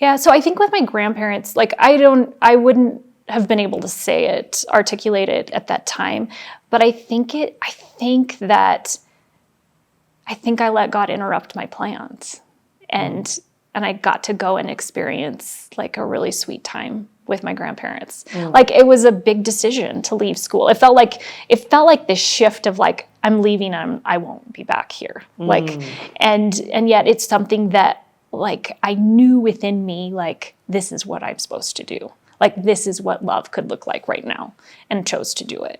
Yeah, so I think with my grandparents, like I wouldn't have been able to say it, articulate it at that time, but I think I let God interrupt my plans, and I got to go and experience like a really sweet time with my grandparents. Like it was a big decision to leave school. It felt like this shift of like, I'm leaving, I won't be back here. Like, and yet it's something that like I knew within me, like, this is what I'm supposed to do. Like, this is what love could look like right now, and chose to do it.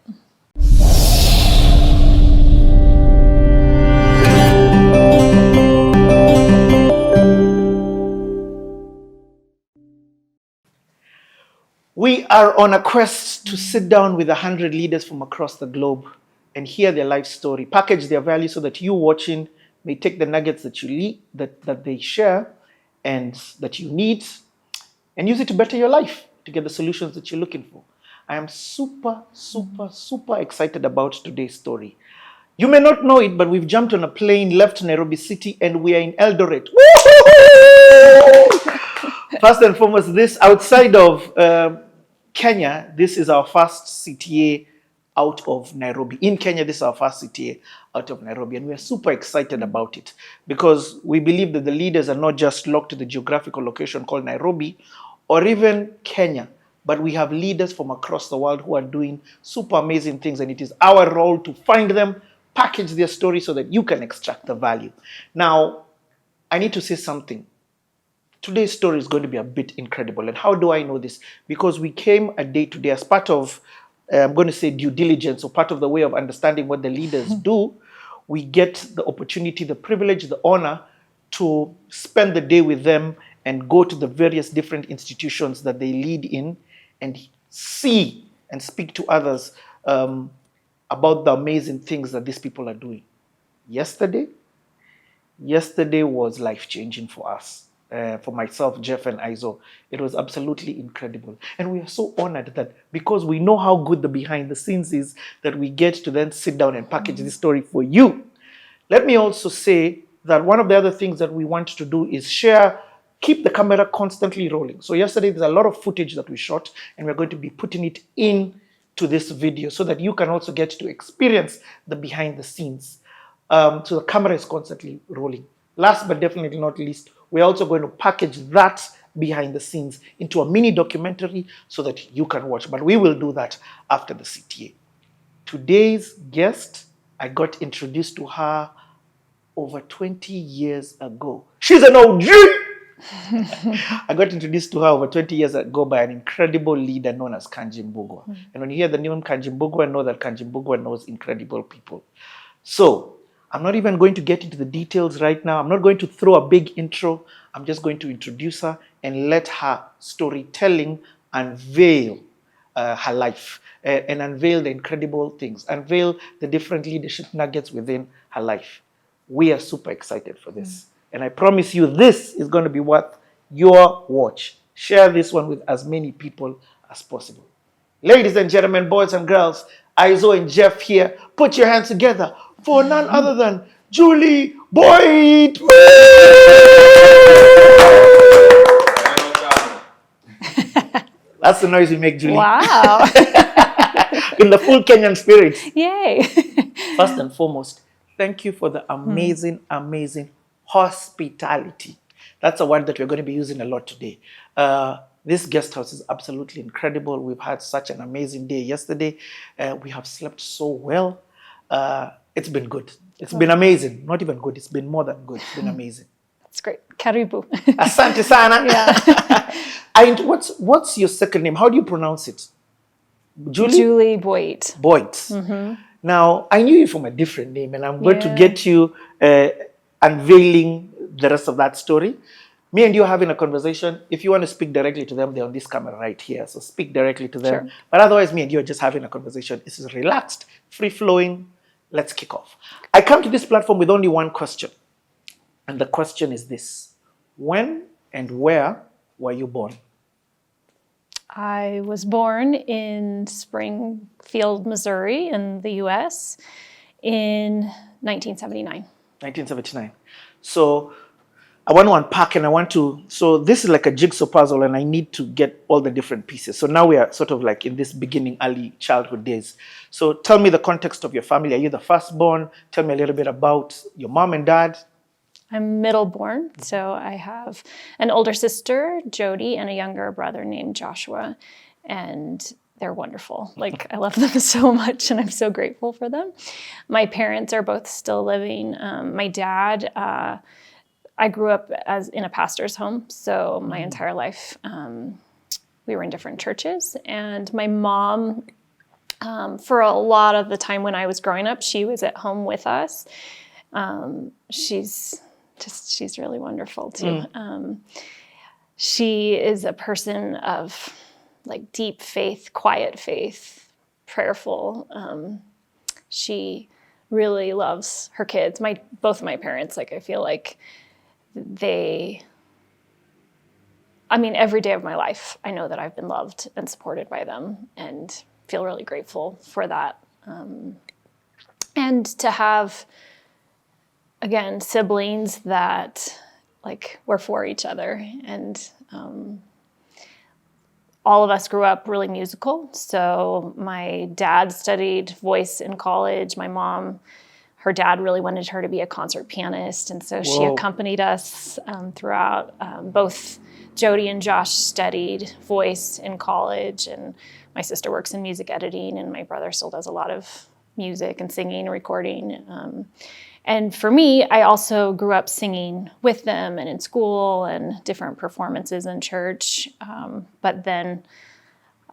We are on a quest to sit down with 100 leaders from across the globe and hear their life story, package their values so that you watching may take the nuggets that that they share and that you need and use it to better your life, to get the solutions that you're looking for. I am super, super, super excited about today's story. You may not know it, but we've jumped on a plane, left Nairobi City, and we are in Eldoret. First and foremost, this outside of Kenya, this is our first CTA out of Nairobi. In Kenya, this is our first CTA out of Nairobi, and we are super excited about it because we believe that the leaders are not just locked to the geographical location called Nairobi or even Kenya, but we have leaders from across the world who are doing super amazing things, and it is our role to find them, package their story so that you can extract the value. Now, I need to say something. Today's story is going to be a bit incredible. And how do I know this? Because we came a day today as part of, I'm going to say due diligence, or part of the way of understanding what the leaders do. We get the opportunity, the privilege, the honor to spend the day with them and go to the various different institutions that they lead in and see and speak to others about the amazing things that these people are doing. Yesterday was life-changing for us. For myself, Jeff, and Izo. It was absolutely incredible. And we are so honored that because we know how good the behind the scenes is, that we get to then sit down and package this story for you. Let me also say that one of the other things that we want to do is keep the camera constantly rolling. So yesterday, there's a lot of footage that we shot, and we're going to be putting it into this video so that you can also get to experience the behind the scenes. So the camera is constantly rolling. Last but definitely not least, we're also going to package that behind the scenes into a mini documentary so that you can watch. But we will do that after the CTA. Today's guest, I got introduced to her over 20 years ago. She's an OG! I got introduced to her over 20 years ago by an incredible leader known as Kanji Mbugua. And when you hear the name Kanji Mbugua, know that Kanji Mbugua knows incredible people. So, I'm not even going to get into the details right now. I'm not going to throw a big intro. I'm just going to introduce her and let her storytelling unveil her life and unveil the incredible things, unveil the different leadership nuggets within her life. We are super excited for this. And I promise you, this is going to be worth your watch. Share this one with as many people as possible. Ladies and gentlemen, boys and girls, Izo and Jeff here. Put your hands together for none other than Juli Boit. That's the noise we make, Juli. Wow. In the full Kenyan spirit. Yay. First and foremost, thank you for the amazing, amazing hospitality. That's a word that we're going to be using a lot today. This guest house is absolutely incredible. We've had such an amazing day yesterday. We have slept so well. It's been good. It's been amazing. Not even good. It's been more than good. It's been amazing. That's great. Karibu. Asante sana. Yeah. And what's your second name? How do you pronounce it? Juli Boit. Boit. Now, I knew you from a different name, and I'm going to get you unveiling the rest of that story. Me and you are having a conversation. If you want to speak directly to them, they're on this camera right here. So speak directly to them. Sure. But otherwise, me and you are just having a conversation. This is relaxed, free-flowing. Let's kick off. I come to this platform with only one question. And the question is this. When and where were you born? I was born in Springfield, Missouri, in the U.S. in 1979. 1979. So I want to unpack and I want to, so this is like a jigsaw puzzle and I need to get all the different pieces. So now we are sort of like in this beginning, early childhood days. So tell me the context of your family. Are you the firstborn? Tell me a little bit about your mom and dad. I'm middle-born, so I have an older sister, Jody, and a younger brother named Joshua, and they're wonderful. Like, I love them so much, and I'm so grateful for them. My parents are both still living. My dad, I grew up in a pastor's home, so my entire life we were in different churches. And my mom, for a lot of the time when I was growing up, she was at home with us. She's really wonderful too. She is a person of like deep faith, quiet faith, prayerful. She really loves her kids. Both of my parents, like I feel like every day of my life, I know that I've been loved and supported by them and feel really grateful for that. And to have, again, siblings that like we're for each other. And all of us grew up really musical. So my dad studied voice in college. My mom, her dad really wanted her to be a concert pianist. And so she accompanied us throughout. Both Jody and Josh studied voice in college. And my sister works in music editing. And my brother still does a lot of music and singing and recording. And for me, I also grew up singing with them and in school and different performances in church. But then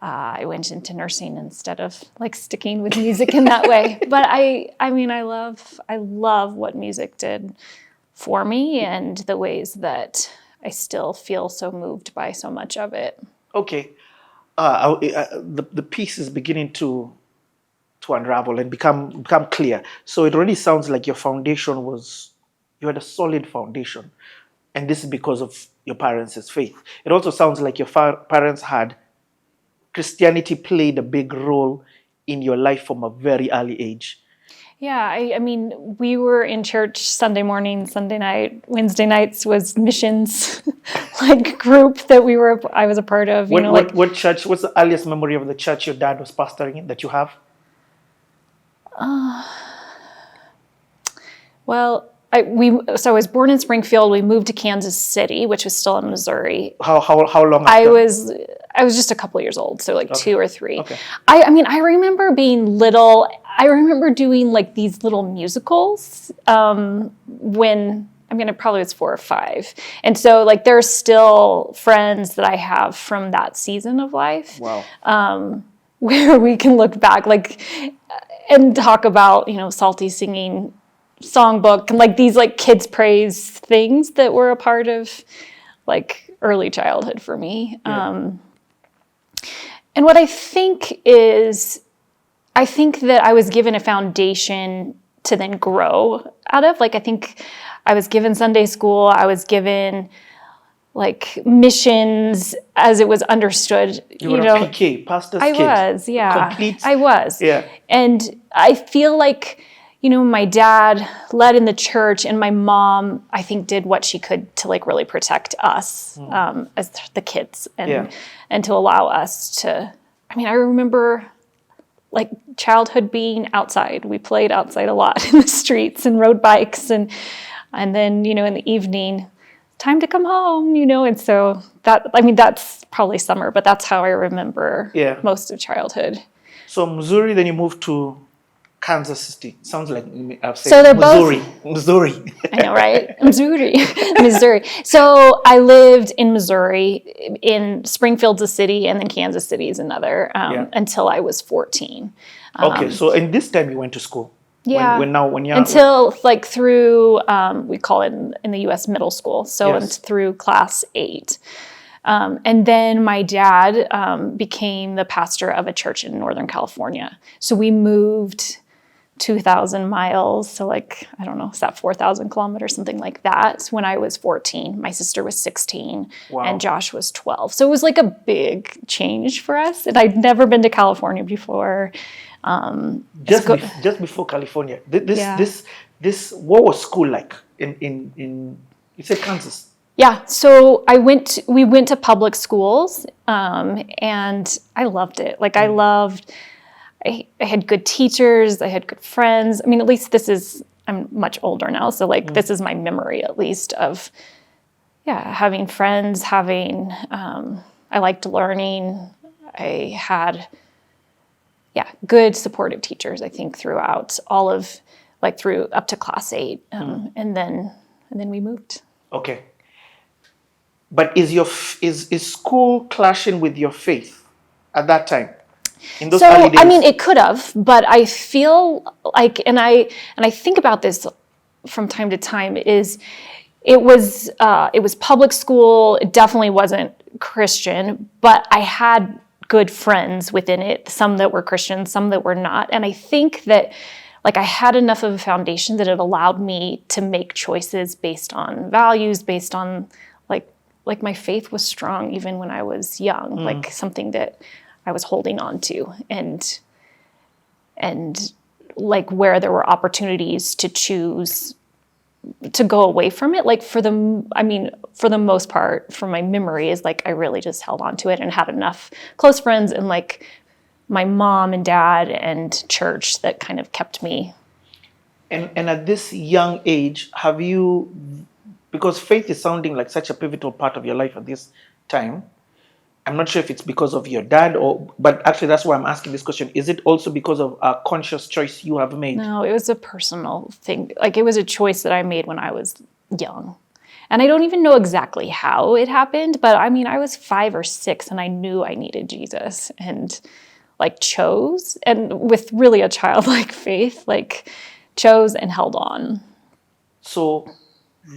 I went into nursing instead of like sticking with music in that way. But I love what music did for me and the ways that I still feel so moved by so much of it. Okay. The piece is beginning to unravel and become clear. So it already sounds like your foundation you had a solid foundation. And this is because of your parents' faith. It also sounds like your parents had Christianity played a big role in your life from a very early age. Yeah, I mean, we were in church Sunday morning, Sunday night, Wednesday nights was missions like group that I was a part of. What church, what's the earliest memory of the church your dad was pastoring in that you have? Well, I was born in Springfield. We moved to Kansas City, which was still in Missouri. How long after? I was just a couple years old, so like 2 or 3. Okay. I remember being little. I remember doing like these little musicals when I probably was 4 or 5. And so like there are still friends that I have from that season of life. Wow. Where we can look back like and talk about, Salty singing songbook and like these like kids praise things that were a part of like early childhood for me. Yeah. And what I think that I was given a foundation to then grow out of. Like I think I was given Sunday school, I was given like missions as it was understood. You were a PK, pastor's kid. I was, yeah. Complete. I was. Yeah. And I feel like, my dad led in the church and my mom, I think, did what she could to like really protect us as the kids and to allow us to, I remember like childhood being outside. We played outside a lot in the streets and rode bikes and then, in the evening, time to come home, and so that's probably summer, but that's how I remember most of childhood. So Missouri, then you moved to Kansas City. Sounds like I've said so they're Missouri. I know, right? Missouri. So I lived in Missouri, in Springfield's a city, and then Kansas City is another, until I was 14. Okay, so in this time you went to school. Yeah. When you're until like through we call it in the U.S. middle school. So through class 8. And then my dad became the pastor of a church in Northern California. So we moved 2,000 miles. So like, I don't know, is that 4,000 kilometers, something like that. When I was 14, my sister was 16 and Josh was 12. So it was like a big change for us. And I'd never been to California before. Just before California, this what was school like in You said Kansas. Yeah, so we went to public schools, and I loved it. Like I had good teachers, I had good friends. I mean, at least I'm much older now, so like this is my memory at least of, having friends, I liked learning. I had, good supportive teachers, I think, throughout all of, like through up to class 8. And then we moved. Okay. But is school clashing with your faith at that time? In those early days? I mean, it could have, but I feel like, and I think about this from time to time, it was public school. It definitely wasn't Christian, but I had good friends within it, some that were Christian, some that were not. And I think that like I had enough of a foundation that it allowed me to make choices based on values, based on like my faith was strong even when I was young, like something that I was holding on to, and like where there were opportunities to choose to go away from it, like for the most part, from my memory, is like I really just held on to it and had enough close friends and like my mom and dad and church that kind of kept me. And at this young age, have you, because faith is sounding like such a pivotal part of your life at this time, I'm not sure if it's because of your dad but actually that's why I'm asking this question. Is it also because of a conscious choice you have made? No, it was a personal thing. Like it was a choice that I made when I was young. And I don't even know exactly how it happened, but I mean, I was 5 or 6 and I knew I needed Jesus and like chose, and with really a childlike faith, like chose and held on. So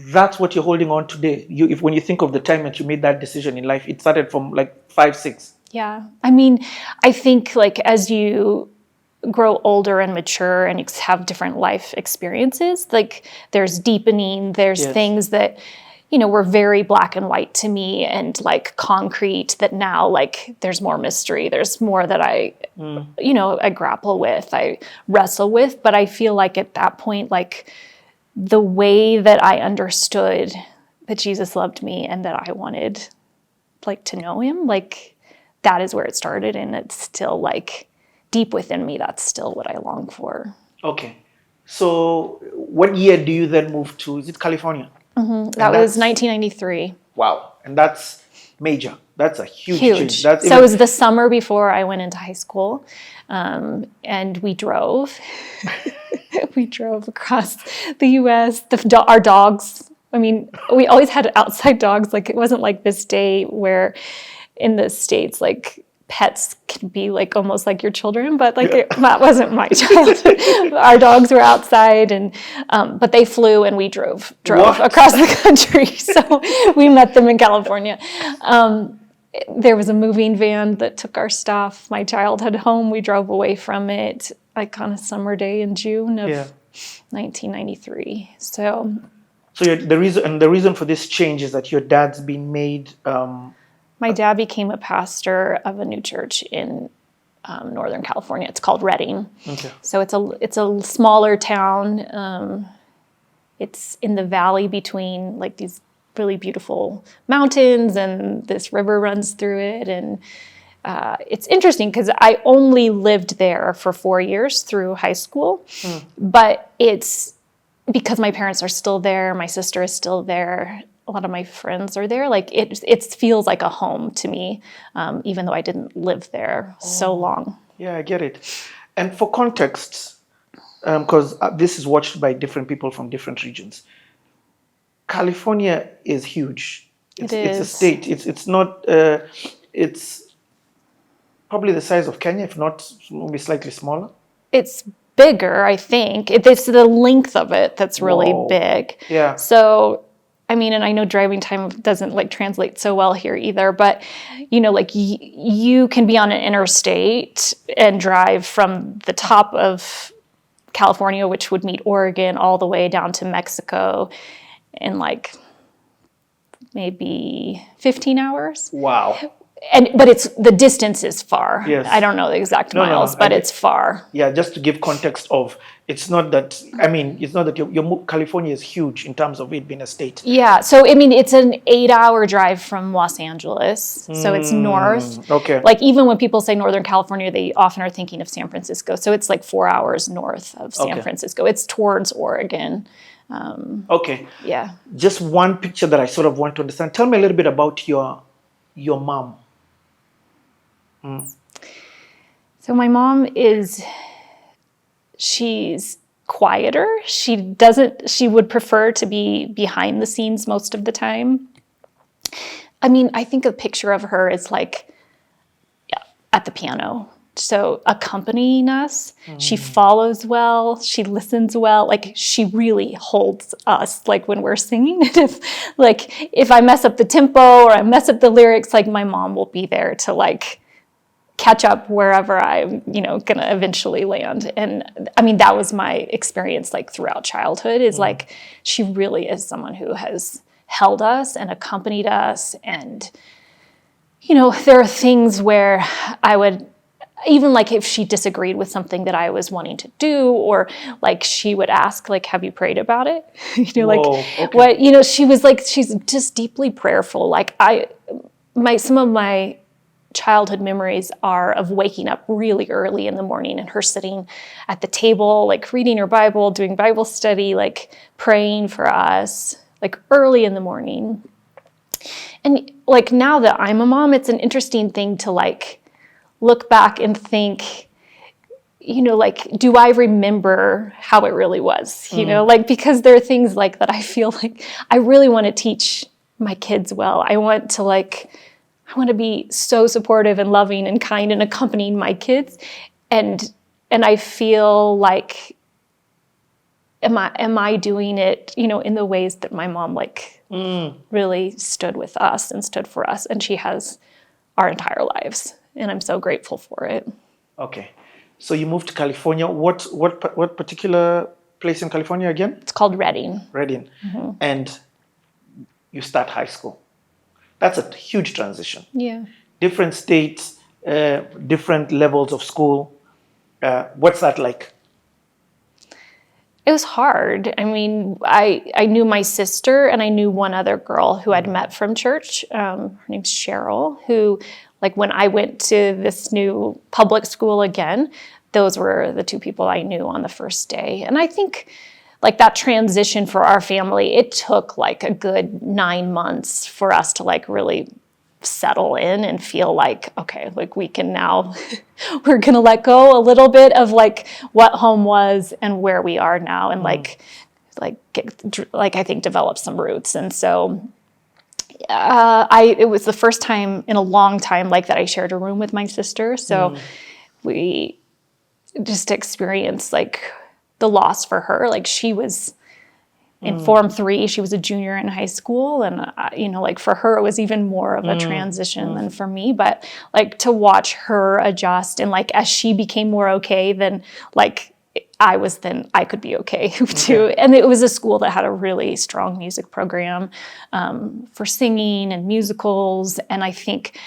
that's what you're holding on today. When you think of the time that you made that decision in life, it started from like 5, 6. Yeah. I mean, I think like as you grow older and mature and have different life experiences, like there's deepening, there's things that, were very black and white to me and like concrete, that now like there's more mystery. There's more that I grapple with, I wrestle with. But I feel like at that point, like the way that I understood that Jesus loved me and that I wanted like to know him, like that is where it started. And it's still like deep within me. That's still what I long for. Okay. So what year do you then move to? Is it California? That was 1993. Wow. And that's major. That's a huge change. So it was the summer before I went into high school. And we drove. We drove across the U.S. Our dogs. I mean, we always had outside dogs. Like it wasn't like this day where in the States, like pets can be like almost like your children, but like that wasn't my childhood. Our dogs were outside, and but they flew and we drove across the country. So we met them in California. There was a moving van that took our stuff, my childhood home. We drove away from it like on a summer day in June of 1993. So the reason for this change is that your dad's been made. My dad became a pastor of a new church in Northern California. It's called Redding. Okay. So it's a smaller town. It's in the valley between like these really beautiful mountains, and this river runs through it. And it's interesting because I only lived there for 4 years through high school, but it's because my parents are still there. My sister is still there. A lot of my friends are there. Like it feels like a home to me, even though I didn't live there so long. Yeah, I get it. And for context, because this is watched by different people from different regions, California is huge. It's a state. It's not. It's probably the size of Kenya, if not maybe slightly smaller. It's bigger, I think. It's the length of it that's really big. Yeah. So. I mean, and I know driving time doesn't like translate so well here either, but like you can be on an interstate and drive from the top of California, which would meet Oregon, all the way down to Mexico in like maybe 15 hours. Wow. but it's the distance is far. Yes. I don't know the exact No, miles, but it's far. Yeah, just to give context of, it's not that California is huge in terms of it being a state. Yeah, so I mean, it's an 8-hour drive from Los Angeles, so it's north. Okay. Like even when people say Northern California, they often are thinking of San Francisco. So it's like 4 hours north of San Francisco. It's towards Oregon. Okay. Yeah. Just one picture that I sort of want to understand. Tell me a little bit about your mom. So my mom she's quieter. She would prefer to be behind the scenes most of the time. I mean, I think a picture of her is like at the piano. So accompanying us, she follows well, she listens well, like she really holds us like when we're singing. if I mess up the tempo or I mess up the lyrics, like my mom will be there to like catch up wherever I'm, gonna eventually land. And I mean, that was my experience like throughout childhood is like, she really is someone who has held us and accompanied us. And, there are things where I would, even like if she disagreed with something that I was wanting to do, or like she would ask, like, have you prayed about it? What, she was like, she's just deeply prayerful. Like some of my childhood memories are of waking up really early in the morning and her sitting at the table, like reading her Bible, doing Bible study, like praying for us, like early in the morning. And like now that I'm a mom, it's an interesting thing to like look back and think, like, do I remember how it really was? Like, because there are things like that I feel like I really want to teach my kids well. I want to be so supportive and loving and kind and accompanying my kids. And I feel like, am I doing it, in the ways that my mom really stood with us and stood for us, and she has our entire lives. And I'm so grateful for it. Okay. So you moved to California. What particular place in California again? It's called Redding. Redding. Mm-hmm. And you start high school. That's a huge transition. Yeah. Different states, different levels of school. What's that like? It was hard. I mean, I knew my sister and I knew one other girl who I'd met from church. Her name's Cheryl, who, like when I went to this new public school again, those were the two people I knew on the first day. And I think like that transition for our family, it took like a good 9 months for us to like really settle in and feel like, okay, like we can now, we're going to let go a little bit of like what home was and where we are now, and like I think develop some roots. And so it was the first time in a long time like that I shared a room with my sister. So we just experienced like the loss for her. Like she was in Form 3, she was a junior in high school. And, like for her, it was even more of a transition than for me. But like to watch her adjust and like as she became more okay, then like I could be okay too. And it was a school that had a really strong music program for singing and musicals. And I think,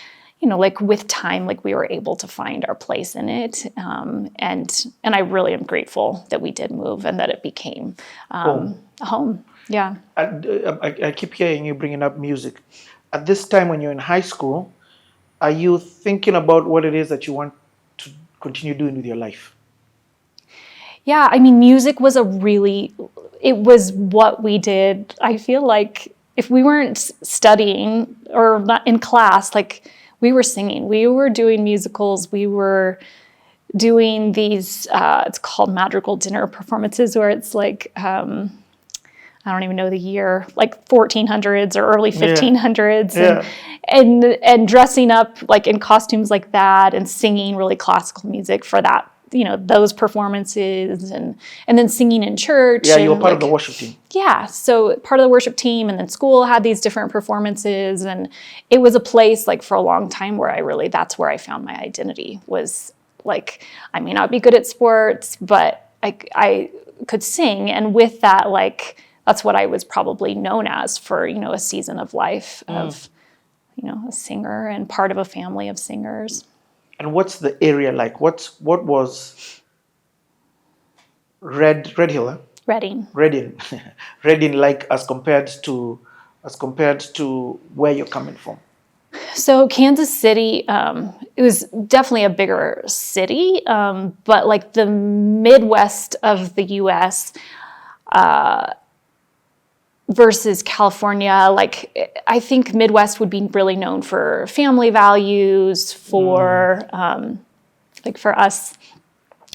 like with time, like we were able to find our place in it. And I really am grateful that we did move and that it became a home. Yeah. I keep hearing you bringing up music. At this time when you're in high school, are you thinking about what it is that you want to continue doing with your life? Yeah, I mean, music was it was what we did. I feel like if we weren't studying or not in class, like we were singing, we were doing musicals, we were doing these, it's called madrigal dinner performances, where it's like, I don't even know the year, like 1400s or early 1500s, and dressing up like in costumes like that and singing really classical music for that, those performances, and then singing in church. Yeah, you were part of the worship team. Yeah, so part of the worship team, and then school had these different performances, and it was a place like for a long time where that's where I found my identity, was like, I may not be good at sports, but I could sing, and with that, like, that's what I was probably known as for, a season of life of, a singer and part of a family of singers. And what's the area like? What was Red Hill? Huh? Reading. Reading like as compared to where you're coming from? So Kansas City, it was definitely a bigger city, but like the Midwest of the U.S. Versus California, like I think Midwest would be really known for family values, for like for us,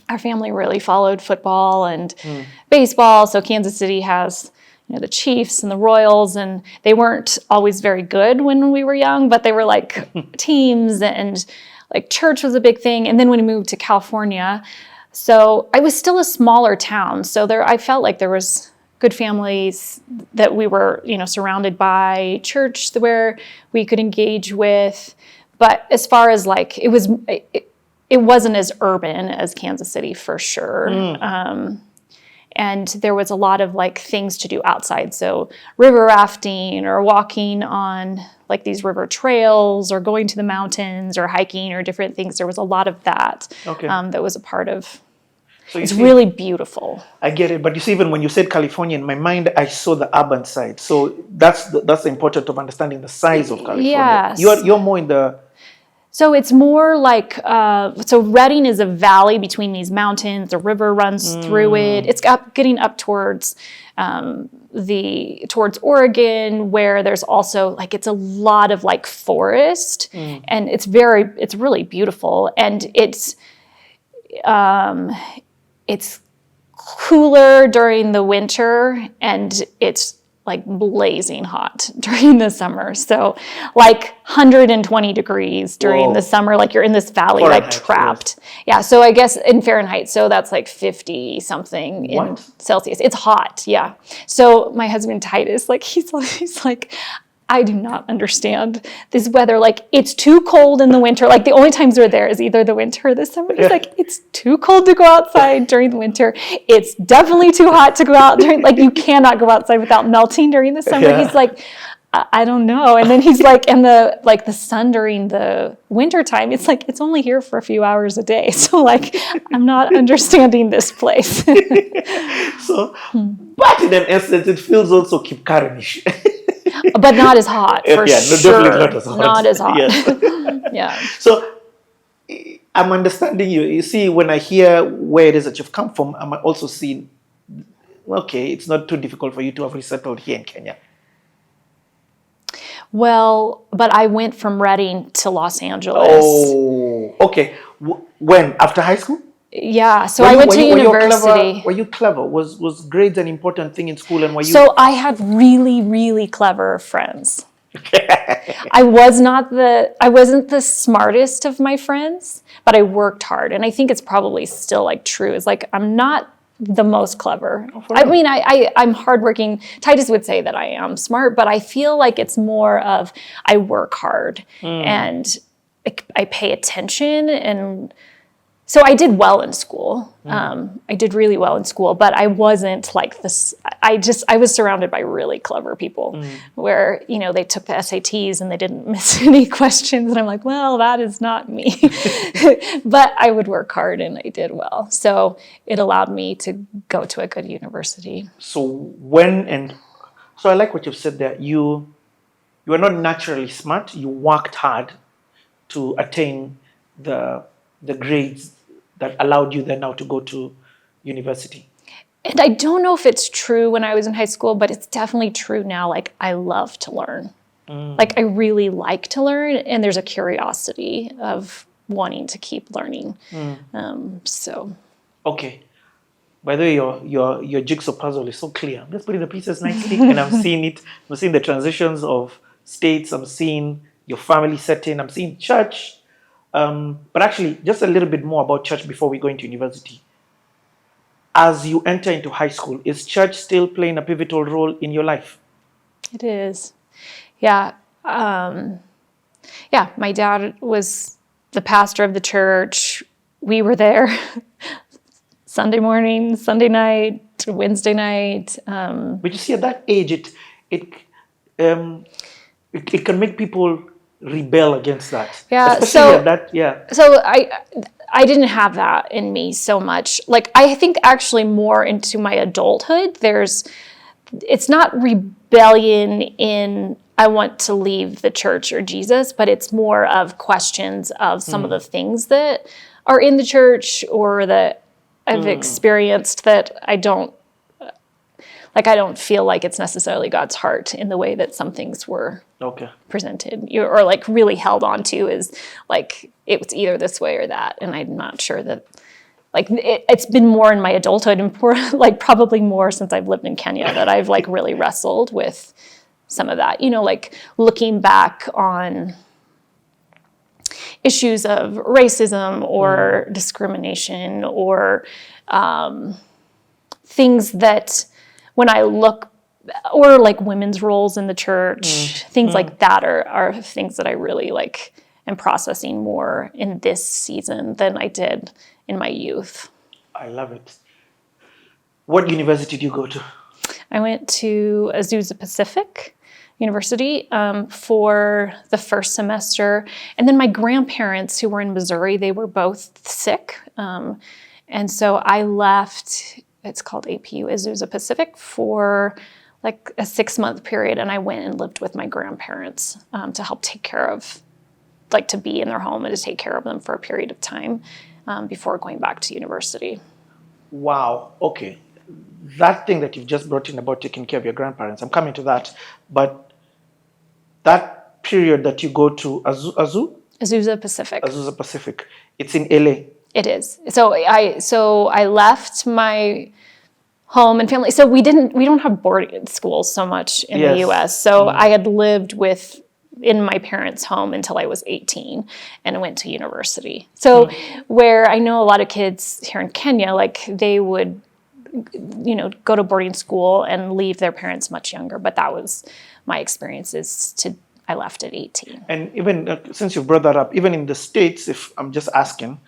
our family really followed football and baseball. So Kansas City has, the Chiefs and the Royals, and they weren't always very good when we were young, but they were like teams, and like church was a big thing. And then when we moved to California, so I was still a smaller town. So I felt like there was good families that we were, surrounded by, church where we could engage with. But as far as like, it wasn't as urban as Kansas City for sure. And there was a lot of like things to do outside. So river rafting or walking on like these river trails or going to the mountains or hiking or different things. There was a lot of that that was a part of. So it's really beautiful. I get it. But you see, even when you said California, in my mind, I saw the urban side. So that's the importance of understanding the size of California. Yes. You're more in the... So it's more like, so Reading is a valley between these mountains. The river runs through it. It's getting up towards towards Oregon, where there's also like, it's a lot of like forest, and it's really beautiful. And it's cooler during the winter, and it's like blazing hot during the summer. So like 120 degrees during the summer, like you're in this valley, Fahrenheit, like trapped. Yes. Yeah. So I guess in Fahrenheit, so that's like 50 something in Celsius. It's hot. Yeah. So my husband Titus, like he's like, I do not understand this weather. Like, it's too cold in the winter. Like, the only times we're there is either the winter or the summer. He's like, it's too cold to go outside during the winter. It's definitely too hot to go out during, like, you cannot go outside without melting during the summer. Yeah. He's like, I don't know. And then he's like, and the sun during the winter time, it's like, it's only here for a few hours a day. So like, I'm not understanding this place. So, but in an essence, it feels also Cape Carnish. But not as hot, for sure. Definitely not as hot. Not as hot. Yes. Yeah. So I'm understanding you. You see, when I hear where it is that you've come from, I'm also seeing, okay, it's not too difficult for you to have resettled here in Kenya. Well, but I went from Reading to Los Angeles. Oh, okay. When? After high school? Yeah, so I went to university. Were you clever? Was grades an important thing in school? And were you? So I had really, really clever friends. I wasn't the smartest of my friends, but I worked hard. And I think it's probably still like true. It's like, I'm not the most clever. I mean, I'm hardworking. Titus would say that I am smart, but I feel like it's more of, I work hard and I pay attention, and so I did well in school. I did really well in school, but I wasn't like this. I was surrounded by really clever people where, they took the SATs and they didn't miss any questions. And I'm like, well, that is not me. But I would work hard and I did well. So it allowed me to go to a good university. So I like what you've said there. You are not naturally smart. You worked hard to attain the grades that allowed you then now to go to university. And I don't know if it's true when I was in high school, but it's definitely true now. Like, I love to learn. Like, I really like to learn, and there's a curiosity of wanting to keep learning. So. Okay. By the way, your jigsaw puzzle is so clear. I'm just putting the pieces nicely, and I'm seeing it. I'm seeing the transitions of states. I'm seeing your family setting. I'm seeing church. But actually, just a little bit more about church before we go into university. As you enter into high school, is church still playing a pivotal role in your life? It is. Yeah. My dad was the pastor of the church. We were there Sunday morning, Sunday night, Wednesday night. But you see, at that age, it can make people rebel against that? Yeah, Especially at that, yeah. So I didn't have that in me so much. Like, I think actually more into my adulthood, it's not rebellion in I want to leave the church or Jesus, but it's more of questions of some of the things that are in the church or that I've experienced that I don't feel like it's necessarily God's heart in the way that some things were presented or like really held on to is like it was either this way or that. And I'm not sure that like it's been more in my adulthood and like probably more since I've lived in Kenya that I've like really wrestled with some of that, like looking back on issues of racism or discrimination or things that when I look, or like women's roles in the church, things like that are things that I really like am processing more in this season than I did in my youth. I love it. What university did you go to? I went to Azusa Pacific University for the first semester. And then my grandparents who were in Missouri, they were both sick. And so I left, it's called APU, Azusa Pacific, for like a 6-month period. And I went and lived with my grandparents to help take care of, like to be in their home and to take care of them for a period of time before going back to university. Wow. Okay. That thing that you've just brought in about taking care of your grandparents, I'm coming to that. But that period that you go to Azusa Pacific. Azusa Pacific, it's in LA. It is. So I left my home and family. So we don't have boarding schools so much in the US. So I had lived in my parents' home until I was 18 and I went to university. So where I know a lot of kids here in Kenya, like they would, go to boarding school and leave their parents much younger. But that was my experience I left at 18. And even since you brought that up, even in the States, if I'm just asking,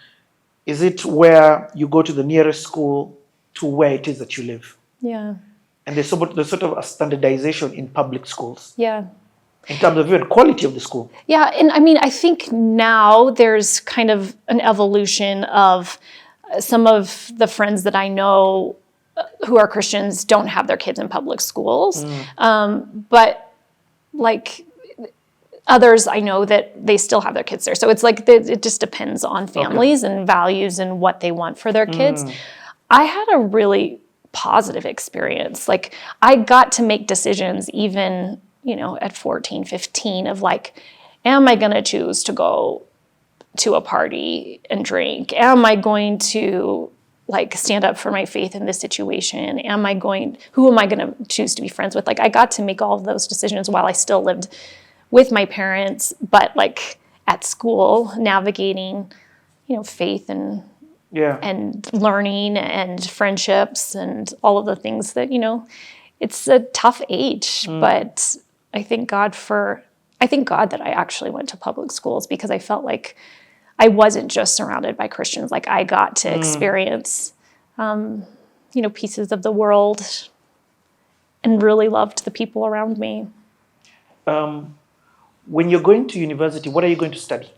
is it where you go to the nearest school to where it is that you live? Yeah. And there's sort of a standardization in public schools. Yeah. In terms of even quality of the school. Yeah, and I mean, I think now there's kind of an evolution of some of the friends that I know who are Christians don't have their kids in public schools. But like others, I know that they still have their kids there. So it's like it just depends on families and values and what they want for their kids. I had a really positive experience. Like I got to make decisions even at 14, 15 of like, am I going to choose to go to a party and drink? Am I going to like stand up for my faith in this situation? Who am I going to choose to be friends with? Like I got to make all of those decisions while I still lived with my parents, but like at school, navigating, faith and learning and friendships and all of the things that, it's a tough age, but I thank God that I actually went to public schools because I felt like I wasn't just surrounded by Christians. Like I got to experience, pieces of the world and really loved the people around me. When you're going to university, what are you going to study?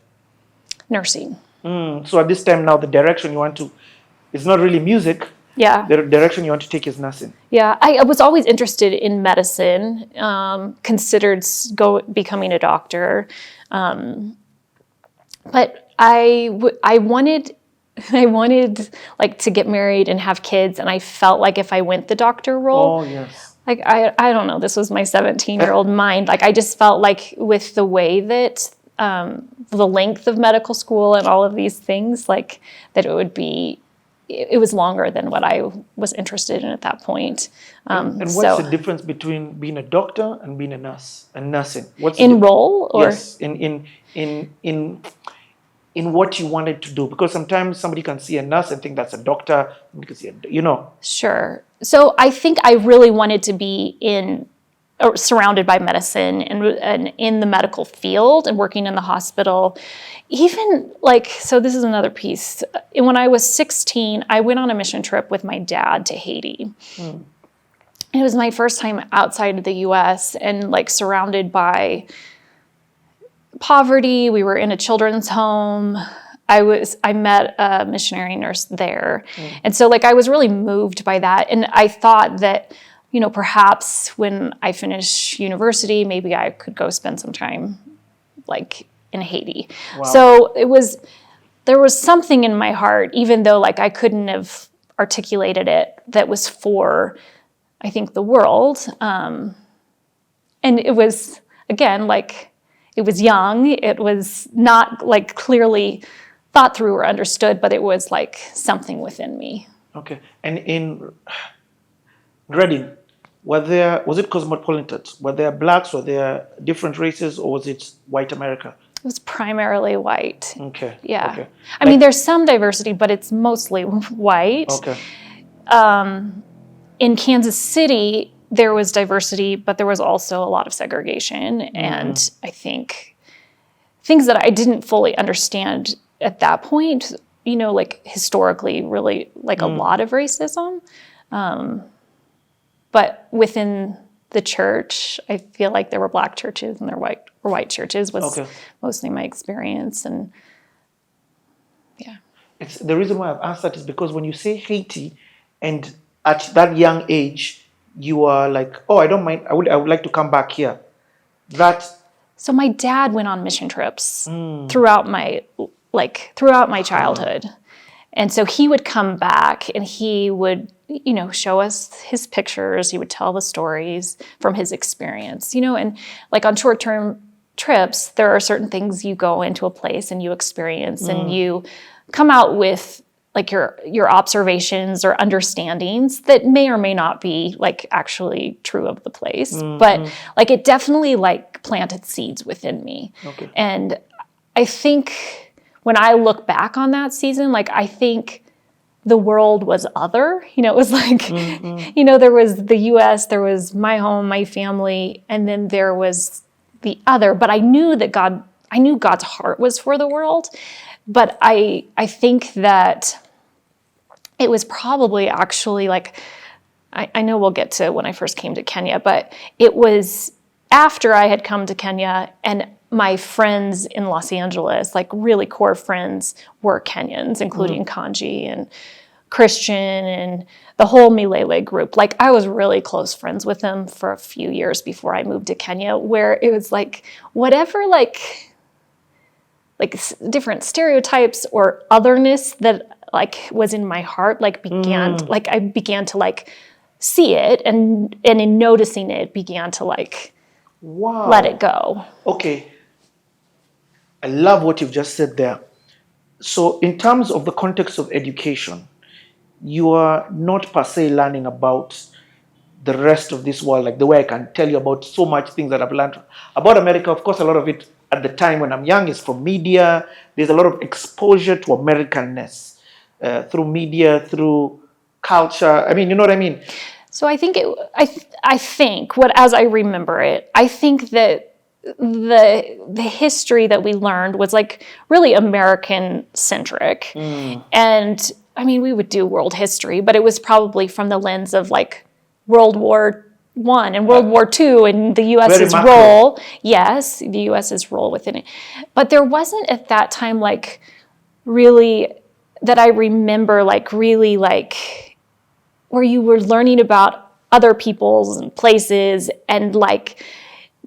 Nursing. So at this time now, the direction you want to, it's not really music. Yeah. The direction you want to take is nursing. Yeah, I was always interested in medicine, considered becoming a doctor. But I wanted like to get married and have kids. And I felt like if I went the doctor role, like, I don't know, this was my 17-year-old mind. Like, I just felt like with the way that the length of medical school and all of these things, like that it was longer than what I was interested in at that point. And what's the difference between being a doctor and being a nurse and nursing? What's in role or yes, in what you wanted to do? Because sometimes somebody can see a nurse and think that's a doctor. You can see Sure. So I think I really wanted to be surrounded by medicine and in the medical field and working in the hospital. Even like, so this is another piece. When I was 16, I went on a mission trip with my dad to Haiti. It was my first time outside of the US and like surrounded by poverty. We were in a children's home. I met a missionary nurse there. And so like I was really moved by that. And I thought that, you know, perhaps when I finish university, maybe I could go spend some time like in Haiti. Wow. So there was something in my heart, even though like I couldn't have articulated it, that was for, I think, the world. And it was, again, like it was young. It was not like clearly thought through or understood, but it was like something within me. Okay. And in Reading, was it cosmopolitan? Were there blacks? Were there different races? Or was it white America? It was primarily white. Okay. Yeah. Okay. I mean, there's some diversity, but it's mostly white. Okay. In Kansas City, there was diversity, but there was also a lot of segregation. And I think things that I didn't fully understand at that point, you know, like historically, really like a lot of racism. But within the church, I feel like there were black churches and there were white churches was mostly my experience. And yeah. It's the reason why I've asked that is because when you say Haiti, and at that young age, you are like, oh, I don't mind. I would like to come back here. So my dad went on mission trips throughout my childhood. And so he would come back and he would, you know, show us his pictures. He would tell the stories from his experience, you know, and like on short-term trips, there are certain things you go into a place and you experience and you come out with like your observations or understandings that may or may not be like actually true of the place. But like it definitely like planted seeds within me. Okay. And I think when I look back on that season, like I think the world was other, you know, it was like, you know, there was the US, there was my home, my family, and then there was the other. But I knew that God's heart was for the world. But I think that it was probably actually like, I know we'll get to when I first came to Kenya, but it was after I had come to Kenya and my friends in Los Angeles, like really core friends, were Kenyans, including Kanji and Christian and the whole Milele group. Like I was really close friends with them for a few years before I moved to Kenya, where it was like whatever like different stereotypes or otherness that like was in my heart, like like I began to like see it and in noticing it began to like let it go. Okay. I love what you've just said there. So in terms of the context of education, you are not per se learning about the rest of this world, like the way I can tell you about so much things that I've learned about America. Of course, a lot of it at the time when I'm young is from media. There's a lot of exposure to Americanness through media, through culture. I mean, you know what I mean? So I think I think as I remember it, I think that the history that we learned was like really American centric. And I mean, we would do world history, but it was probably from the lens of like World War I and World War II and the U.S.'s role. Yes, the U.S.'s role within it. But there wasn't at that time like really that I remember like really like where you were learning about other peoples and places and like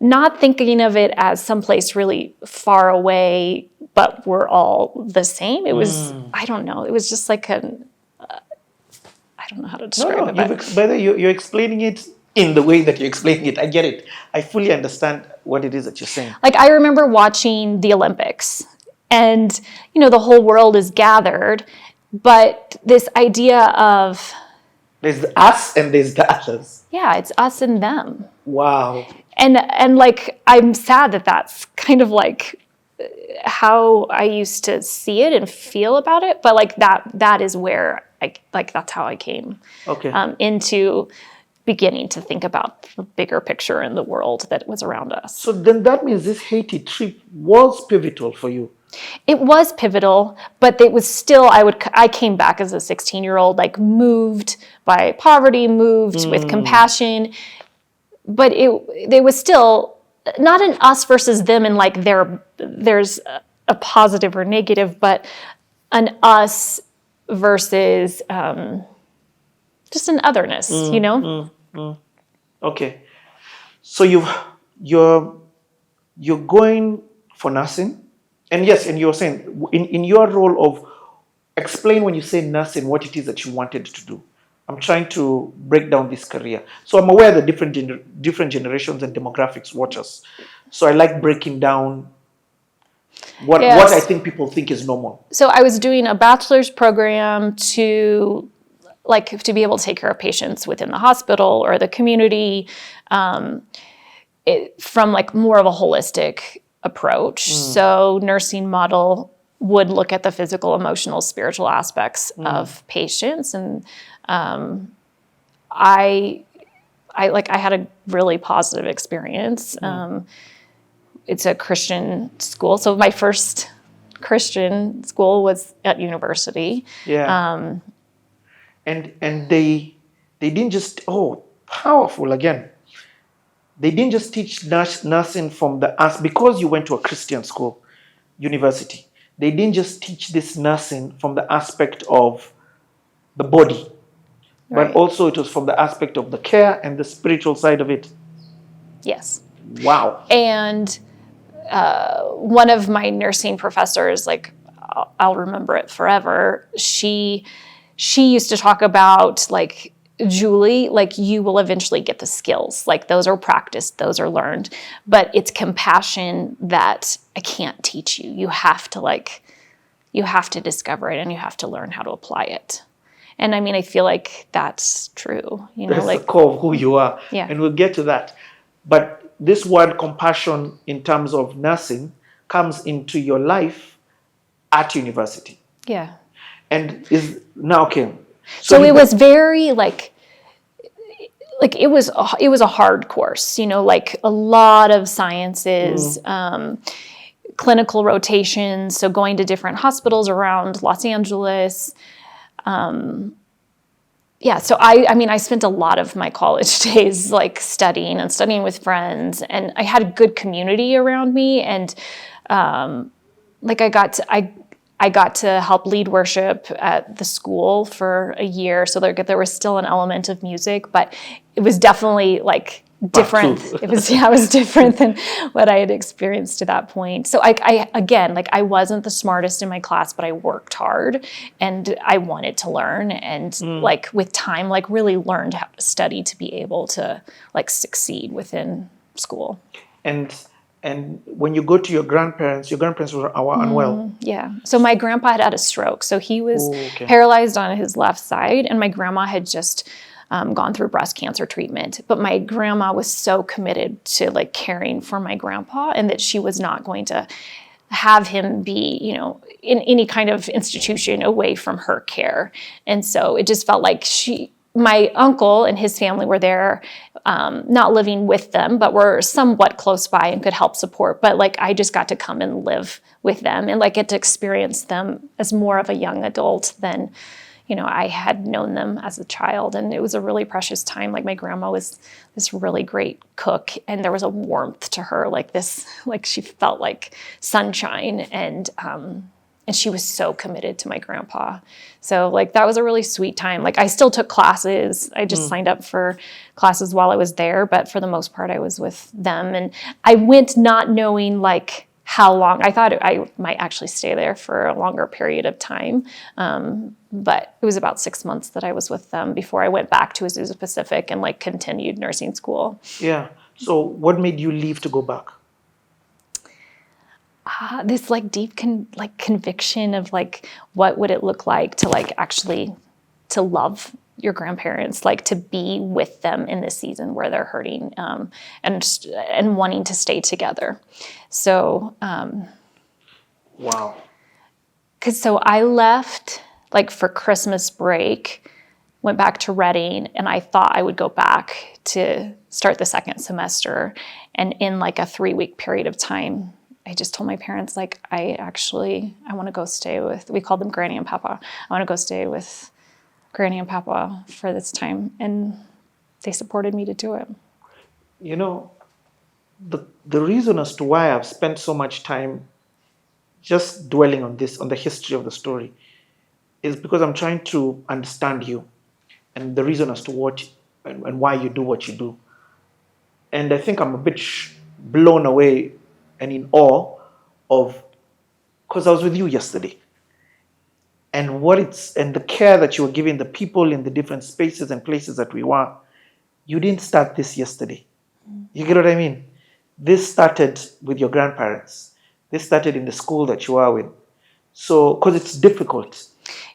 not thinking of it as someplace really far away, but we're all the same. It was, I don't know, it was just like I don't know how to describe it. But you're explaining it in the way that you're explaining it. I get it. I fully understand what it is that you're saying. Like I remember watching the Olympics and, you know, the whole world is gathered, but this idea of... There's the us and there's the others. Yeah, it's us and them. Wow. And like, I'm sad that that's kind of like how I used to see it and feel about it. But like that is where that's how I came into beginning to think about the bigger picture in the world that was around us. So then that means this Haiti trip was pivotal for you. It was pivotal, but it was still, I came back as a 16-year-old, like moved by poverty, moved with compassion. But it was still not an us versus them and like there's a positive or negative, but an us versus just an otherness, you know? Okay. So you're going for nursing, and yes, and you're saying in your role of explain when you say nursing what it is that you wanted to do. I'm trying to break down this career. So I'm aware that different generations and demographics watch us. So I like breaking down what I think people think is normal. So I was doing a bachelor's program to be able to take care of patients within the hospital or the community, from like more of a holistic approach. So nursing model would look at the physical, emotional, spiritual aspects of patients, and I had a really positive experience. It's a Christian school, so my first Christian school was at university. Yeah. And they didn't just powerful again. They didn't just teach nursing from because you went to a Christian school, university. They didn't just teach this nursing from the aspect of the body, but also it was from the aspect of the care and the spiritual side of it. Yes. Wow. And one of my nursing professors, like I'll remember it forever. She used to talk about like, Juli, like you will eventually get the skills. Like those are practiced, those are learned, but it's compassion that I can't teach you. You have to discover it and you have to learn how to apply it. And I mean, I feel like that's true. You know, that's like the core of who you are. Yeah. And we'll get to that. But this word compassion in terms of nursing comes into your life at university. Yeah. And is now okay. So it was very like it was a hard course, you know, like a lot of sciences, clinical rotations. So going to different hospitals around Los Angeles. So I spent a lot of my college days like studying with friends, and I had a good community around me, and I got to help lead worship at the school for a year. So there was still an element of music, but it was definitely like different. It was different than what I had experienced to that point. So I wasn't the smartest in my class, but I worked hard and I wanted to learn, and like with time, like really learned how to study to be able to like succeed within school. And when you go to your grandparents were unwell. Yeah. So my grandpa had a stroke. So he was paralyzed on his left side, and my grandma had just gone through breast cancer treatment. But my grandma was so committed to like caring for my grandpa, and that she was not going to have him be, you know, in any kind of institution away from her care. And so it just felt like my uncle and his family were there, not living with them, but were somewhat close by and could help support. But like, I just got to come and live with them and like get to experience them as more of a young adult than, you know, I had known them as a child. And it was a really precious time. Like my grandma was this really great cook, and there was a warmth to her, like this, like she felt like sunshine, and she was so committed to my grandpa. So like that was a really sweet time. Like I still took classes. I just signed up for classes while I was there, but for the most part I was with them. And I went not knowing like how long. I thought I might actually stay there for a longer period of time. But it was about 6 months that I was with them before I went back to Azusa Pacific and like continued nursing school. Yeah. So what made you leave to go back? This like deep conviction of like what would it look like to like actually to love your grandparents, like to be with them in this season where they're hurting, and wanting to stay together. So wow. So I left like for Christmas break, went back to Reading, and I thought I would go back to start the second semester, and in like a 3-week period of time, I just told my parents, like, I want to go stay with, we called them Granny and Papa. I want to go stay with Granny and Papa for this time. And they supported me to do it. You know, the reason as to why I've spent so much time just dwelling on this, on the history of the story, is because I'm trying to understand you and the reason as to what and why you do what you do. And I think I'm a bit blown away and in awe of, because I was with you yesterday, and and the care that you were giving the people in the different spaces and places that we were. You didn't start this yesterday. You get what I mean? This started with your grandparents. This started in the school that you are with. So, because it's difficult.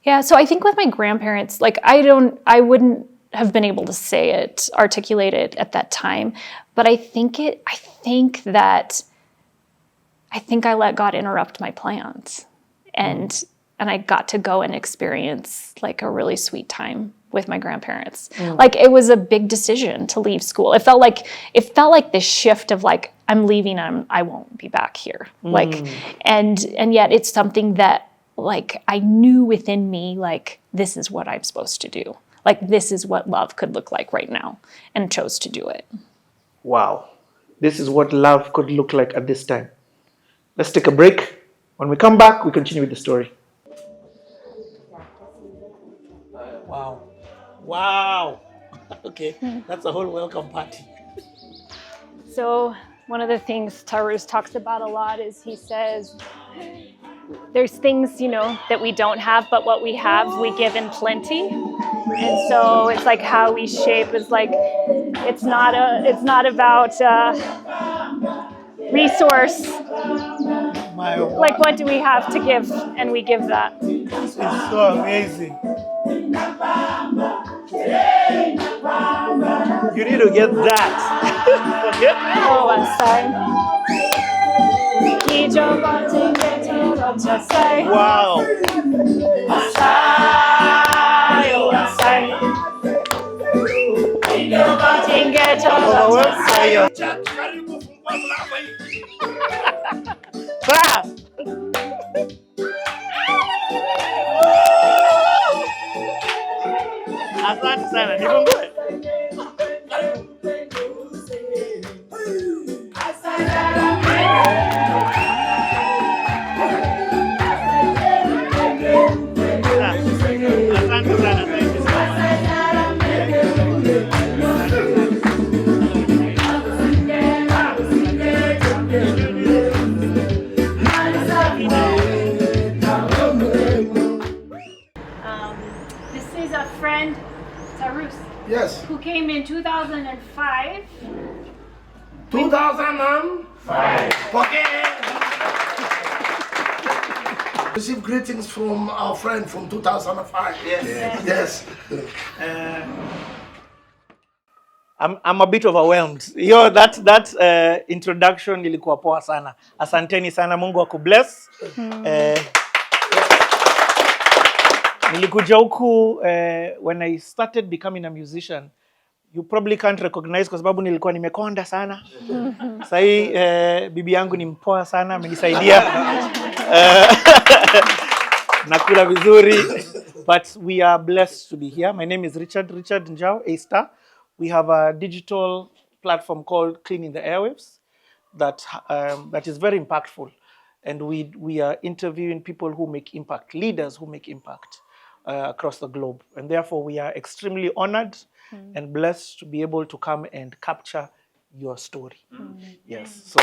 Yeah, so I think with my grandparents, like I wouldn't have been able to say it, articulate it at that time, but I think I let God interrupt my plans, and I got to go and experience like a really sweet time with my grandparents. Like it was a big decision to leave school. It felt like this shift of like, I'm leaving and I won't be back here. Like, and yet it's something that like I knew within me, like this is what I'm supposed to do. Like this is what love could look like right now, and chose to do it. Wow. This is what love could look like at this time. Let's take a break. When we come back, we continue with the story. Wow. Wow. Okay, that's a whole welcome party. So one of the things Tarus talks about a lot is he says, there's things, that we don't have, but what we have, we give in plenty. And so it's like how we shape is like, it's not about resource. Like what do we have to give? And we give that. This is so amazing. You need to get that. Okay? Oh, I'm sorry. Wow. Asante sana, nifungue. Asante sana, thank you. This is a friend, Tarus. Yes. Who came in 2005. 2005. Okay. Receive greetings from our friend from 2005. Yes. I'm a bit overwhelmed. Yo, that introduction ilikuwa poa sana. Asanteni sana, Mungu akubless. Nilikuja huku when I started becoming a musician. You probably can't recognize kwa sababu nilikuwa nimekonda sana. Sahi bibi yangu ni mpoa sana, amenisaidia. Nakula vizuri. But we are blessed to be here. My name is Richard Njau, A-Star. We have a digital platform called Cleaning the Airwaves that is very impactful. And we are interviewing people who make impact, leaders who make impact across the globe. And therefore, we are extremely honored and blessed to be able to come and capture your story. Yes. So.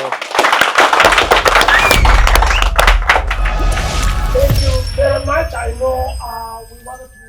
Thank you very much. I know we wanted to